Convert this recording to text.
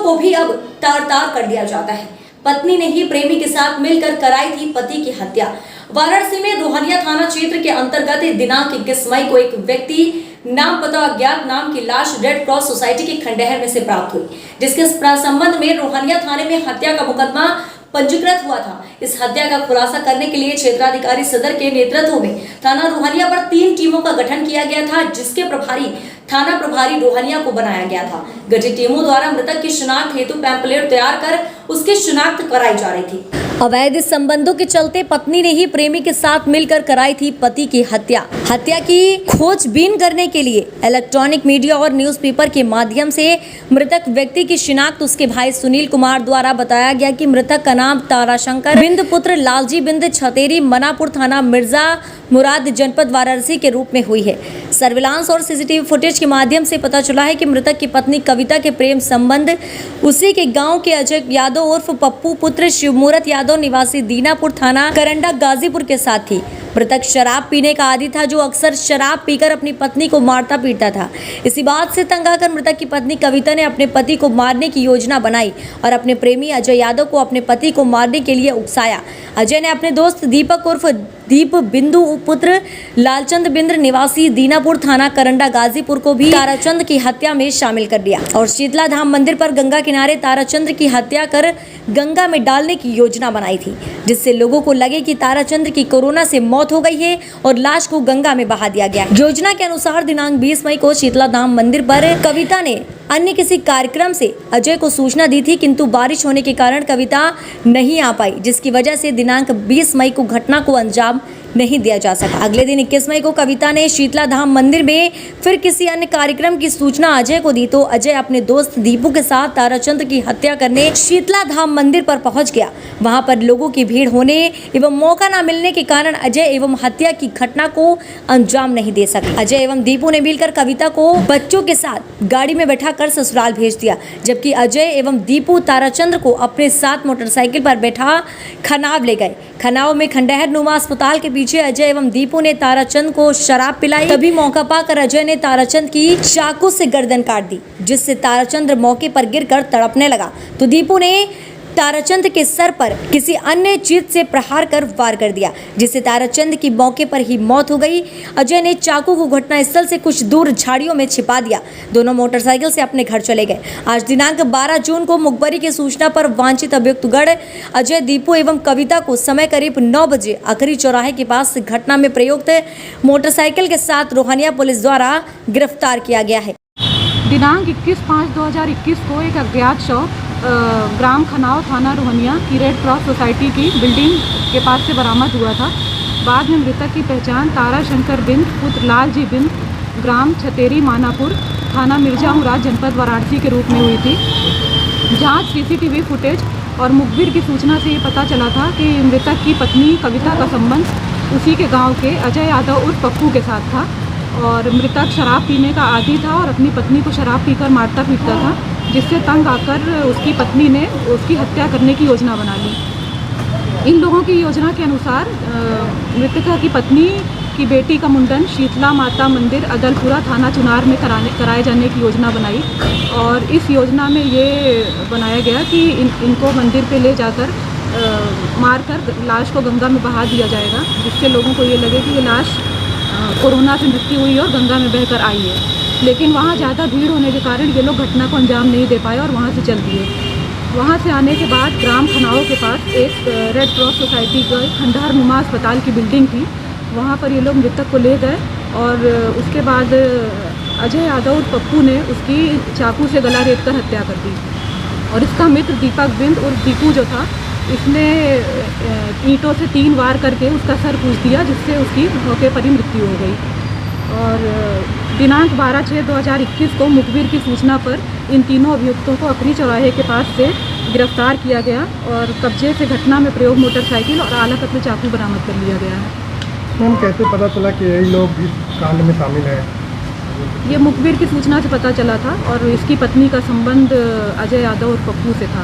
को भी अब तार-तार कर दिया जाता है। पत्नी ने ही प्रेमी के साथ मिलकर कराई थी पति की हत्या। वाराणसी में रोहनिया थाना क्षेत्र के अंतर्गत दिनांक 21 मई को एक व्यक्ति नाम पता अज्ञात नाम की लाश रेड क्रॉस सोसाइटी के खंडहर में से प्राप्त हुई, जिसके संबंध में रोहनिया थाने में हत्या का मुकदमा पंजीकृत हुआ था। इस हत्या का खुलासा करने के लिए क्षेत्राधिकारी सदर के नेतृत्व में थाना रोहनिया पर 3 टीमों का गठन किया गया था, जिसके प्रभारी थाना प्रभारी रोहनिया को बनाया गया था। गठित टीमों द्वारा मृतक की शिनाख्त हेतु पैम्पलेट तैयार कर उसकी शिनाख्त कराई जा रही थी। अवैध संबंधों के चलते पत्नी ने ही प्रेमी के साथ मिलकर कराई थी पति की हत्या। हत्या की खोजबीन करने के लिए इलेक्ट्रॉनिक मीडिया और न्यूज़पेपर के माध्यम से मृतक व्यक्ति की शिनाख्त उसके भाई सुनील कुमार द्वारा बताया गया कि मृतक का नाम ताराशंकर बिंद पुत्र लालजी बिंद छतेरी मनापुर थाना मिर्जा मुराद जनपद वाराणसी के रूप में हुई है। सर्विलांस और सीसीटीवी फुटेज के माध्यम से पता चला है कि मृतक की पत्नी कविता के प्रेम संबंध उसी के गांव के अजय यादव उर्फ पप्पू पुत्र शिवमूर्त यादव निवासी दीनापुर थाना करंडा गाजीपुर के साथ थी। मृतक शराब पीने का आदी था, जो अक्सर शराब पीकर अपनी पत्नी को मारता पीटता था। इसी बात से तंग आकर मृतक की पत्नी कविता ने अपने पति को मारने की योजना बनाई और अपने प्रेमी अजय यादव को अपने पति को मारने के लिए उकसाया। अजय ने अपने दोस्त दीपक उर्फ दीप बिंदु पुत्र लालचंद बिंद्र निवासी दीनापुर थाना करंडा गाजीपुर को भी ताराचंद की हत्या में शामिल कर दिया और शीतला धाम मंदिर पर गंगा किनारे ताराचंद की हत्या कर गंगा में डालने की योजना बनाई थी, जिससे लोगों को लगे कि ताराचंद की कोरोना से मौत हो गई है और लाश को गंगा में बहा दिया गया। योजना के अनुसार दिनांक 20 मई को शीतला धाम मंदिर पर कविता ने अन्य किसी कार्यक्रम से अजय को सूचना दी थी, किंतु बारिश होने के कारण कविता नहीं आ पाई, जिसकी वजह से दिनांक 20 मई को घटना को अंजाम नहीं दिया जा सका। अगले दिन 21 मई को कविता ने शीतला धाम मंदिर में फिर किसी अन्य कार्यक्रम की सूचना अजय को दी, तो अजय अपने दोस्त दीपू के साथ ताराचंद की हत्या करने शीतला धाम मंदिर पर पहुंच गया। वहां पर लोगों की भीड़ होने एवं मौका न मिलने के कारण अजय एवं हत्या की घटना को अंजाम नहीं दे सके। अजय एवं दीपू ने मिलकर कविता को बच्चों के साथ गाड़ी में बैठाकर ससुराल भेज दिया, जबकि अजय एवं दीपू ताराचंद को अपने साथ मोटरसाइकिल पर बैठा खनाव ले गए। खनाव में खंडहर नुमा अस्पताल के पीछे अजय एवं दीपू ने ताराचंद को शराब पिलाई। तभी मौका पाकर अजय ने ताराचंद की चाकू से गर्दन काट दी, जिससे ताराचंद मौके पर गिरकर तड़पने लगा, तो दीपू ने ताराचंद के सर पर किसी अन्य चीज से प्रहार कर वार कर दिया, जिससे ताराचंद की मौके पर ही मौत हो गई। अजय ने चाकू को घटनास्थल से कुछ दूर झाड़ियों में छिपा दिया। दोनों मोटरसाइकिल से अपने घर चले गए। आज दिनांक 12 जून को मुखबरी की सूचना पर वांछित अभियुक्तगण अजय, दीपू एवं कविता को समय करीब 9 बजे अखरी चौराहे के पास घटना में प्रयुक्त मोटरसाइकिल के साथ रोहनिया पुलिस द्वारा गिरफ्तार किया गया है। दिनांक 21/5/2021 को एक अज्ञात शव ग्राम खनाव थाना रोहनिया की रेड क्रॉस सोसाइटी की बिल्डिंग के पास से बरामद हुआ था। बाद में मृतक की पहचान ताराशंकर बिंद पुत्र लालजी बिंद ग्राम छतेरी मानापुर थाना मिर्जा मुराद जनपद वाराणसी के रूप में हुई थी। जांच सीसीटीवी फुटेज और मुखबिर की सूचना से ये पता चला था कि मृतक की पत्नी कविता का संबंध उसी के गाँव के अजय यादव उर्फ पप्पू के साथ था और मृतक शराब पीने का आदी था और अपनी पत्नी को शराब पीकर मारता पीटता था, जिससे तंग आकर उसकी पत्नी ने उसकी हत्या करने की योजना बना ली। इन लोगों की योजना के अनुसार मृतका की पत्नी की बेटी का मुंडन शीतला माता मंदिर अदलपुरा थाना चुनार में कराए जाने की योजना बनाई और इस योजना में ये बनाया गया कि इनको मंदिर पे ले जाकर मारकर लाश को गंगा में बहा दिया जाएगा, जिससे लोगों को ये लगे कि ये लाश कोरोना से मृत्यु हुई और गंगा में बहकर आई है। लेकिन वहाँ ज़्यादा भीड़ होने के कारण ये लोग घटना को अंजाम नहीं दे पाए और वहाँ से चल दिए। वहाँ से आने के बाद ग्राम खनाव के पास एक रेड क्रॉस सोसाइटी का खंडहर नुमा अस्पताल की बिल्डिंग थी, वहाँ पर ये लोग मृतक को ले गए और उसके बाद अजय यादव और पप्पू ने उसकी चाकू से गला रेत कर हत्या कर दी और इसका मित्र दीपक बिंद और दीपू जो था, इसने ईंटों से 3 वार करके उसका सर कूच दिया, जिससे उसकी मौके पर ही मृत्यु हो गई। और दिनांक 12/6/2021 को मुखबिर की सूचना पर इन तीनों अभियुक्तों को अखरी चौराहे के पास से गिरफ्तार किया गया और कब्जे से घटना में प्रयोग मोटरसाइकिल और आला कत्ल चाकू बरामद कर लिया गया है। मैम, कैसे पता चला कि यही लोग इस कांड में शामिल हैं? ये मुखबिर की सूचना से पता चला था और इसकी पत्नी का संबंध अजय यादव और पप्पू से था।